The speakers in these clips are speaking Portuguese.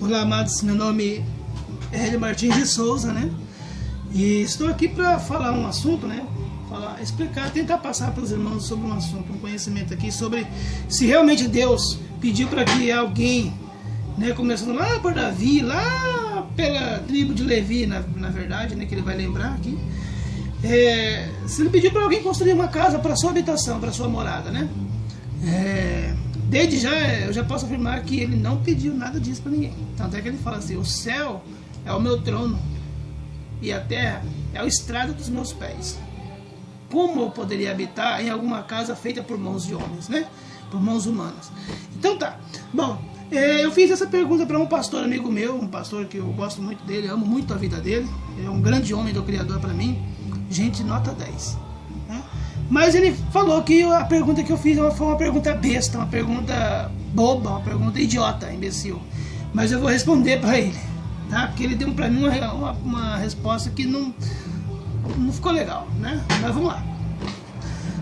Olá, amados, meu nome é Hélio Martins de Souza, né? E estou aqui para falar um assunto, né? Explicar, tentar passar para os irmãos sobre um assunto, um conhecimento aqui sobre se realmente Deus pediu para que alguém, né, começando lá por Davi, lá pela tribo de Levi, na verdade, né, que ele vai lembrar aqui, se ele pediu para alguém construir uma casa para sua habitação, para sua morada, né? Desde já eu já posso afirmar que ele não pediu nada disso para ninguém. Tanto é que ele fala assim: o céu é o meu trono e a terra é o estrado dos meus pés. Como eu poderia habitar em alguma casa feita por mãos de homens, né? Por mãos humanas. Então tá. Bom, eu fiz essa pergunta para um pastor amigo meu, um pastor que eu gosto muito dele, amo muito a vida dele. Ele é um grande homem do Criador para mim. Gente, nota 10. Né? Mas ele falou que a pergunta que eu fiz foi uma pergunta besta, uma pergunta boba, uma pergunta idiota, imbecil. Mas eu vou responder para ele, tá? Porque ele deu para mim uma resposta que não ficou legal, né? Mas vamos lá.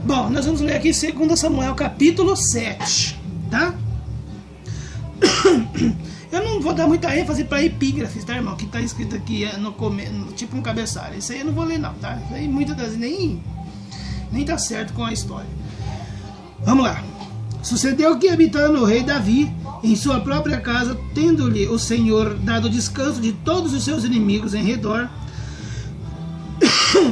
Bom, nós vamos ler aqui 2 Samuel capítulo 7, tá? Eu não vou dar muita ênfase para epígrafes, tá, irmão? Que tá escrito aqui tipo um cabeçalho. Isso aí eu não vou ler não, tá? Isso aí muitas das vezes nem tá certo com a história. Vamos lá. Sucedeu que, habitando o rei Davi em sua própria casa, tendo-lhe o Senhor dado descanso de todos os seus inimigos em redor,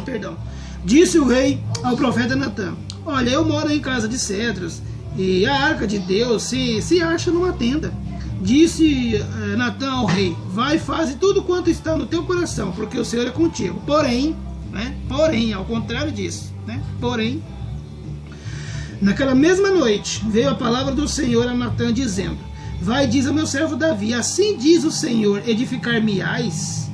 perdão, disse o rei ao profeta Natã: olha, eu moro em casa de cedros, e a arca de Deus se acha numa tenda. Disse Natã ao rei: vai, faze tudo quanto está no teu coração, porque o Senhor é contigo. Porém, né, ao contrário disso, né, porém, naquela mesma noite veio a palavra do Senhor a Natã, dizendo: vai, diz ao meu servo Davi, assim diz o Senhor, edificar-me-ás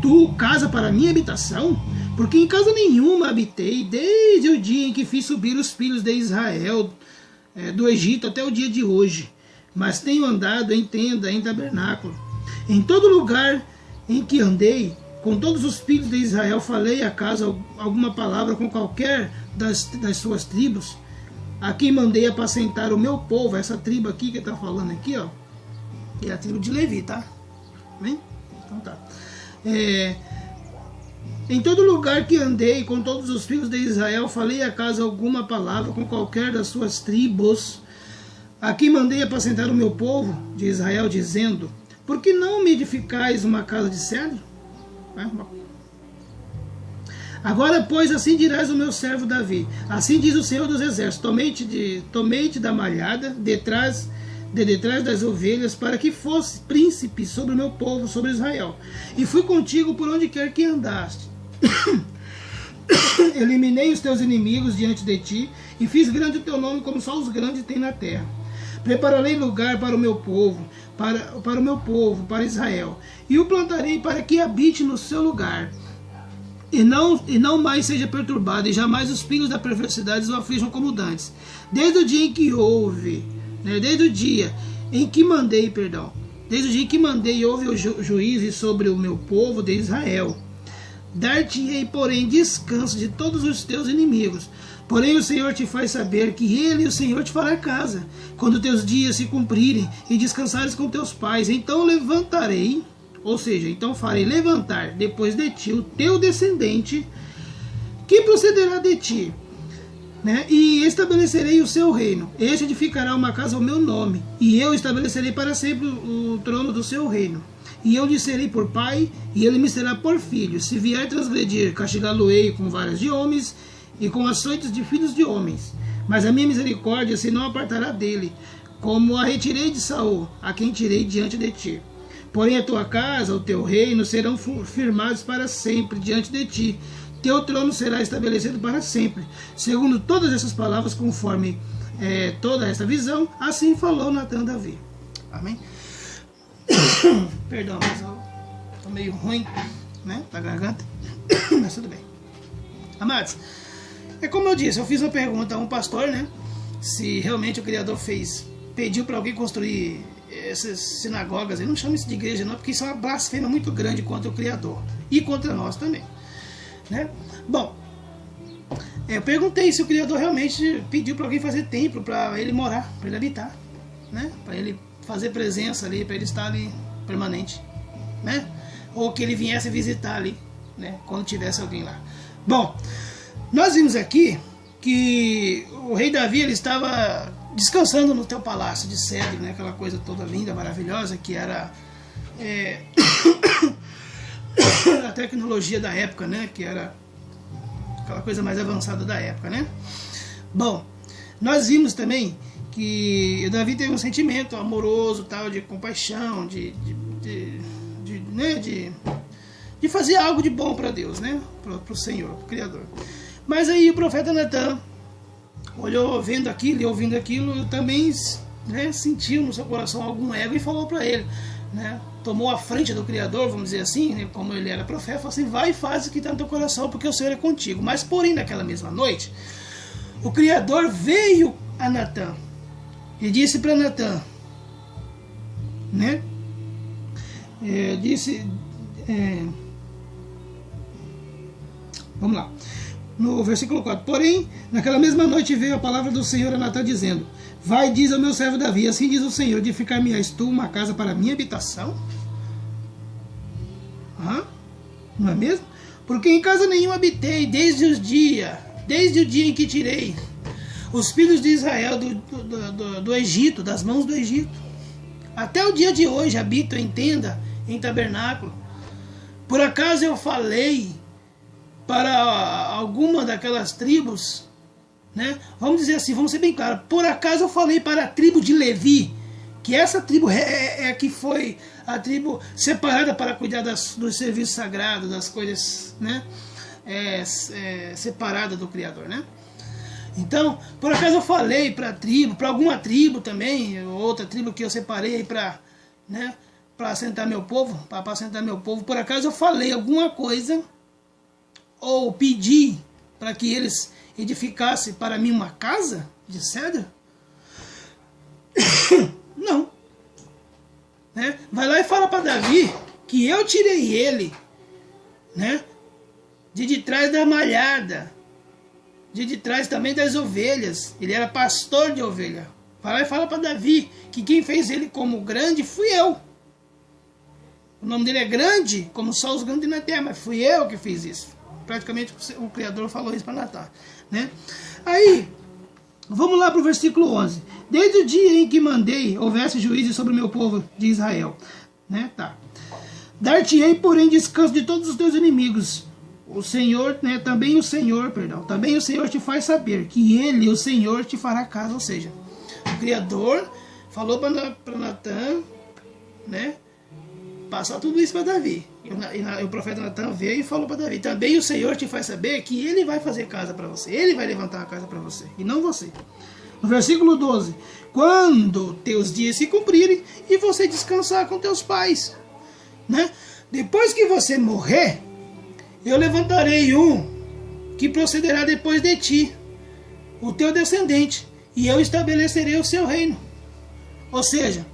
tu casa para minha habitação? Porque em casa nenhuma habitei, desde o dia em que fiz subir os filhos de Israel do Egito até o dia de hoje. Mas tenho andado em tenda, em tabernáculo. Em todo lugar em que andei, com todos os filhos de Israel, falei acaso alguma palavra com qualquer das suas tribos, a quem mandei apacentar o meu povo. Essa tribo aqui que está falando aqui, ó, é a tribo de Levi, tá? Bem? Então tá. Em todo lugar que andei com todos os filhos de Israel, falei acaso alguma palavra com qualquer das suas tribos, a quem mandei apacentar o meu povo de Israel, dizendo: por que não me edificais uma casa de cedro? Agora, pois, assim dirás ao meu servo Davi: assim diz o Senhor dos Exércitos, tomei-te da malhada, detrás das ovelhas, para que fosse príncipe sobre o meu povo, sobre Israel. E fui contigo por onde quer que andaste. Eliminei os teus inimigos diante de ti, e fiz grande o teu nome, como só os grandes têm na terra. Prepararei lugar para o meu povo, para o meu povo, para Israel, e o plantarei para que habite no seu lugar, e não mais seja perturbado, e jamais os filhos da perversidade o aflijam como dantes. Desde o dia em que houve o juízo sobre o meu povo de Israel. Dar-te-ei, porém, descanso de todos os teus inimigos. Porém o Senhor te faz saber que Ele, o Senhor, te fará casa, quando teus dias se cumprirem e descansares com teus pais. Então levantarei, ou seja, então farei levantar depois de ti o teu descendente, que procederá de ti, né? E estabelecerei o seu reino. Este edificará uma casa ao meu nome, e eu estabelecerei para sempre o trono do seu reino. E eu lhe serei por pai, e ele me será por filho. Se vier transgredir, castigá-lo-ei com varas de homens e com açoites de filhos de homens. Mas a minha misericórdia se não apartará dele, como a retirei de Saul, a quem tirei diante de ti. Porém a tua casa, o teu reino, serão firmados para sempre diante de ti. Teu trono será estabelecido para sempre. Segundo todas essas palavras, conforme toda esta visão, assim falou Natã a Davi. Amém? Perdão, mas eu tô meio ruim, né, da garganta, mas tudo bem. Amados, como eu disse, eu fiz uma pergunta a um pastor, né, se realmente o Criador pediu para alguém construir essas sinagogas. Eu não chamo isso de igreja não, porque isso é uma blasfêmia muito grande contra o Criador e contra nós também, né? Bom, eu perguntei se o Criador realmente pediu para alguém fazer templo para ele morar, para ele habitar, né, para ele fazer presença ali, para ele estar ali permanente, né? Ou que ele viesse visitar ali, né? Quando tivesse alguém lá. Bom, nós vimos aqui que o rei Davi ele estava descansando no teu palácio de cedro, né? Aquela coisa toda linda, maravilhosa, que era a tecnologia da época, né? Que era aquela coisa mais avançada da época, né? Bom, nós vimos também que o Davi teve um sentimento amoroso, tal, de compaixão, de fazer algo de bom para Deus, né? Para o Senhor, para o Criador. Mas aí o profeta Natan olhou, vendo aquilo e ouvindo aquilo, também, né, sentiu no seu coração algum ego e falou para ele, né? Tomou a frente do Criador, vamos dizer assim, né, como ele era profeta, falou assim: vai e faz o que está no teu coração, porque o Senhor é contigo. Mas porém, naquela mesma noite, o Criador veio a Natan e disse para Natan, né? Vamos lá, no versículo 4: porém, naquela mesma noite veio a palavra do Senhor a Natan dizendo: vai, diz ao meu servo Davi, assim diz o Senhor, edificar-me-ás tu uma casa para a minha habitação? Não é mesmo? Porque em casa nenhuma habitei desde o dia em que tirei os filhos de Israel do Egito, das mãos do Egito. Até o dia de hoje habito em tenda, em tabernáculo. Por acaso eu falei para alguma daquelas tribos, né? Vamos dizer assim, vamos ser bem claros. Por acaso eu falei para a tribo de Levi, que essa tribo é que foi a tribo separada para cuidar dos serviços sagrados, das coisas, né? Separada do Criador, né? Então, por acaso eu falei para a tribo, para alguma tribo também, outra tribo que eu separei para, né, para assentar meu povo, para apacentar meu povo, por acaso eu falei alguma coisa ou pedi para que eles edificassem para mim uma casa de cedro? Não. Né? Vai lá e fala para Davi que eu tirei ele, né, de trás da malhada, de trás também das ovelhas. Ele era pastor de ovelha. Vai lá e fala para Davi que quem fez ele como grande fui eu. O nome dele é grande, como só os grandes na terra, mas fui eu que fiz isso. Praticamente o Criador falou isso para Natan, né? Aí, vamos lá para o versículo 11. Desde o dia em que mandei houvesse juízo sobre o meu povo de Israel, né? Tá. Dar-te-ei, porém, descanso de todos os teus inimigos. O Senhor, né, também o Senhor te faz saber que Ele, o Senhor, te fará casa. Ou seja, o Criador falou para Natan, né, passar tudo isso para Davi. E o profeta Natan veio e falou para Davi: também o Senhor te faz saber que Ele vai fazer casa para você. Ele vai levantar uma casa para você, e não você. No versículo 12: quando teus dias se cumprirem e você descansar com teus pais, né? Depois que você morrer, eu levantarei um que procederá depois de ti, o teu descendente, e eu estabelecerei o seu reino. Ou seja,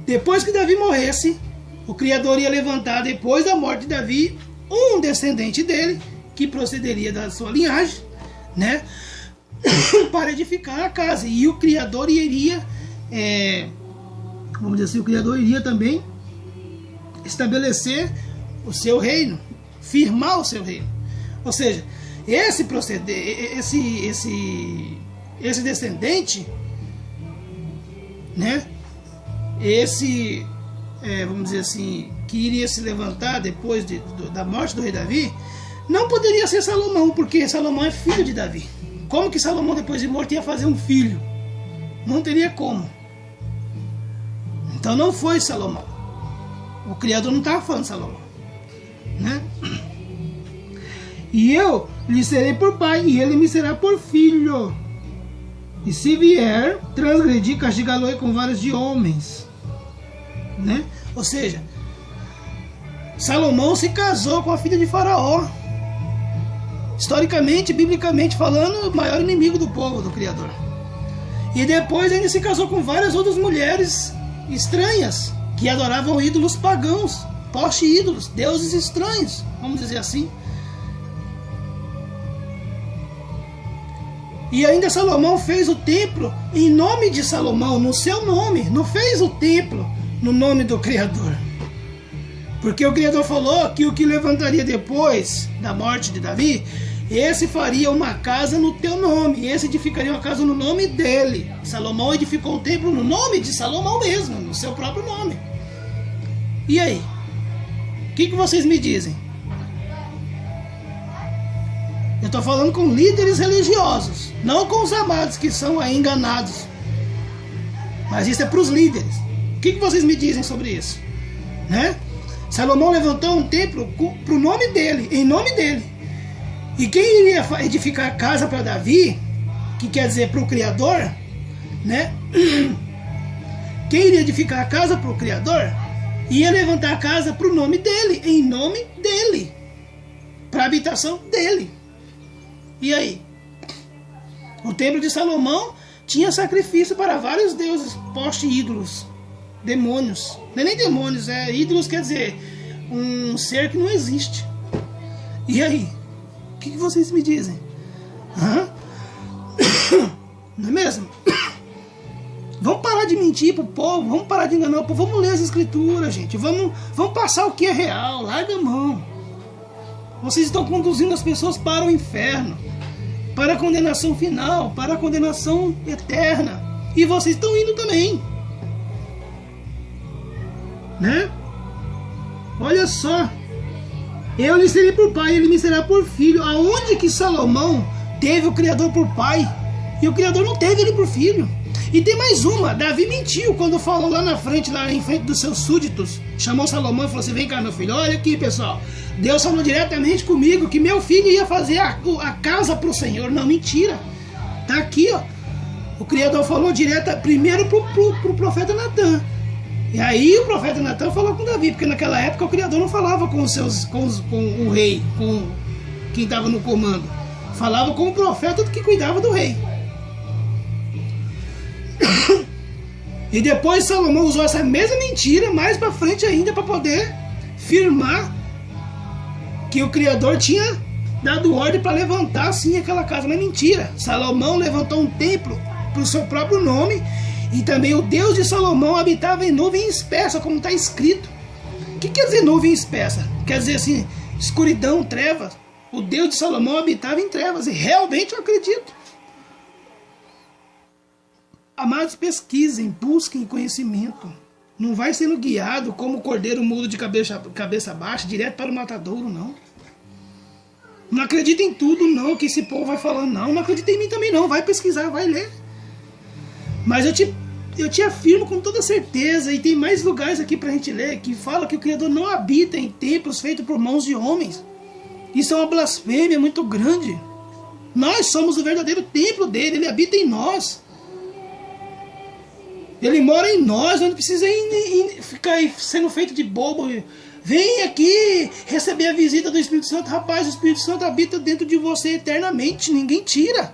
depois que Davi morresse, o Criador ia levantar, depois da morte de Davi, um descendente dele, que procederia da sua linhagem, né, para edificar a casa. E o Criador iria, vamos dizer assim, o Criador iria também estabelecer o seu reino, firmar o seu reino. Ou seja, esse descendente, né, vamos dizer assim, que iria se levantar depois da morte do rei Davi, não poderia ser Salomão, porque Salomão é filho de Davi. Como que Salomão, depois de morto, ia fazer um filho? Não teria como. Então não foi Salomão. O Criador não estava falando de Salomão, né? E eu lhe serei por pai, e ele me será por filho. E se vier transgredir, castigá-lo-ei com varas de homens, né? Ou seja, Salomão se casou com a filha de Faraó. Historicamente, biblicamente falando, o maior inimigo do povo, do Criador. E depois ele se casou com várias outras mulheres estranhas, que adoravam ídolos pagãos, poste-ídolos, deuses estranhos, vamos dizer assim. E ainda Salomão fez o templo em nome de Salomão, no seu nome. Não fez o templo no nome do Criador. Porque o Criador falou que o que levantaria depois da morte de Davi, esse faria uma casa no teu nome, esse edificaria uma casa no nome dele. Salomão edificou um templo no nome de Salomão mesmo, no seu próprio nome. E aí? O que vocês me dizem? Eu estou falando com líderes religiosos, não com os amados que são aí enganados. Mas isso é para os líderes. O que vocês me dizem sobre isso? Né? Salomão levantou um templo para o nome dele, em nome dele. E quem iria edificar a casa para Davi, que quer dizer para o Criador, né? Quem iria edificar a casa para o Criador, ia levantar a casa para o nome dele, em nome dele, para a habitação dele. E aí? O templo de Salomão tinha sacrifício para vários deuses, ídolos, demônios. Não é nem demônios, é ídolos, quer dizer, um ser que não existe. E aí? O que vocês me dizem? Hã? Não é mesmo? Vamos parar de mentir pro povo, vamos parar de enganar o povo, vamos ler as escrituras, gente. Vamos passar o que é real, larga a mão. Vocês estão conduzindo as pessoas para o inferno, para a condenação final, para a condenação eterna. E vocês estão indo também, né? Olha só. Eu lhe serei por pai, ele me será por filho. Aonde que Salomão teve o Criador por pai? E o Criador não teve ele por filho. E tem mais uma, Davi mentiu quando falou lá em frente dos seus súditos. Chamou Salomão e falou assim: vem cá, meu filho, olha aqui, pessoal. Deus falou diretamente comigo que meu filho ia fazer a casa para o Senhor. Não, mentira. Tá aqui, ó. O Criador falou primeiro pro profeta Natan. E aí o profeta Natan falou com Davi, porque naquela época o Criador não falava com o rei, com quem estava no comando. Falava com o profeta que cuidava do rei. E depois Salomão usou essa mesma mentira mais para frente ainda para poder firmar que o Criador tinha dado ordem para levantar sim aquela casa. Mas mentira, Salomão levantou um templo para o seu próprio nome. E também o Deus de Salomão habitava em nuvem espessa, como está escrito. O que quer dizer nuvem espessa? Quer dizer assim, escuridão, trevas. O Deus de Salomão habitava em trevas, e realmente eu acredito. Amados, pesquisem, busquem conhecimento. Não vai sendo guiado como o cordeiro mudo de cabeça baixa, direto para o matadouro, não. Não acredita em tudo, não, que esse povo vai falando, não. Não acredita em mim também, não. Vai pesquisar, vai ler. Mas eu te afirmo com toda certeza, e tem mais lugares aqui pra gente ler, que fala que o Criador não habita em templos feitos por mãos de homens. Isso é uma blasfêmia muito grande. Nós somos o verdadeiro templo dele, ele habita em nós. Ele mora em nós, não precisa ficar sendo feito de bobo. Vem aqui receber a visita do Espírito Santo. Rapaz, o Espírito Santo habita dentro de você eternamente, ninguém tira.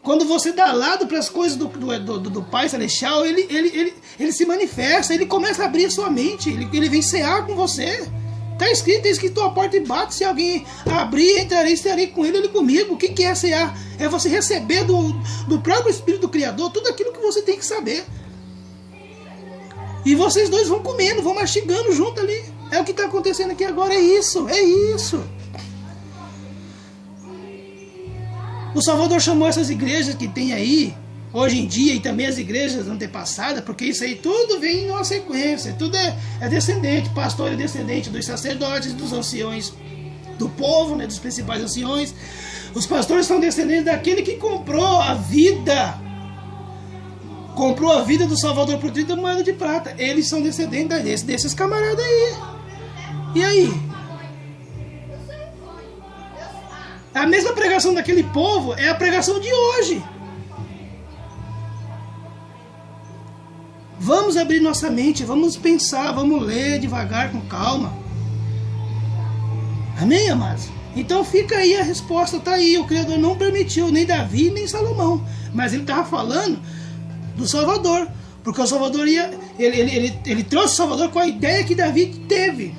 Quando você dá lado para as coisas do Pai Celestial, ele se manifesta, ele começa a abrir a sua mente, ele vem cear com você. Está escrito a porta e bate, se alguém abrir, entrarei, estarei com ele comigo. O que é cear? É você receber do próprio Espírito do Criador tudo aquilo que você tem que saber. E vocês dois vão comendo, vão mastigando junto ali. É o que está acontecendo aqui agora, é isso. O Salvador chamou essas igrejas que tem aí, hoje em dia, e também as igrejas antepassadas, porque isso aí tudo vem em uma sequência, tudo é descendente, pastor é descendente dos sacerdotes, dos anciões do povo, né, dos principais anciões. Os pastores são descendentes daquele que comprou a vida do Salvador por 30 moedas de prata. Eles são descendentes desses camaradas aí. E aí? A mesma pregação daquele povo é a pregação de hoje. Vamos abrir nossa mente, vamos pensar, vamos ler devagar, com calma. Amém, amados? Então fica aí a resposta, tá aí. O Criador não permitiu nem Davi nem Salomão, mas ele estava falando do Salvador, porque o Salvador ele trouxe o Salvador com a ideia que Davi teve.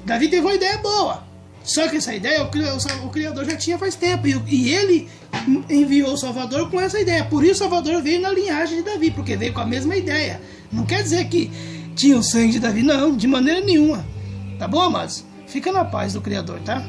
Davi teve uma ideia boa. Só que essa ideia o Criador já tinha faz tempo. E ele enviou o Salvador com essa ideia. Por isso o Salvador veio na linhagem de Davi, porque veio com a mesma ideia. Não quer dizer que tinha o sangue de Davi, não, de maneira nenhuma. Tá bom, amados? Fica na paz do Criador, tá?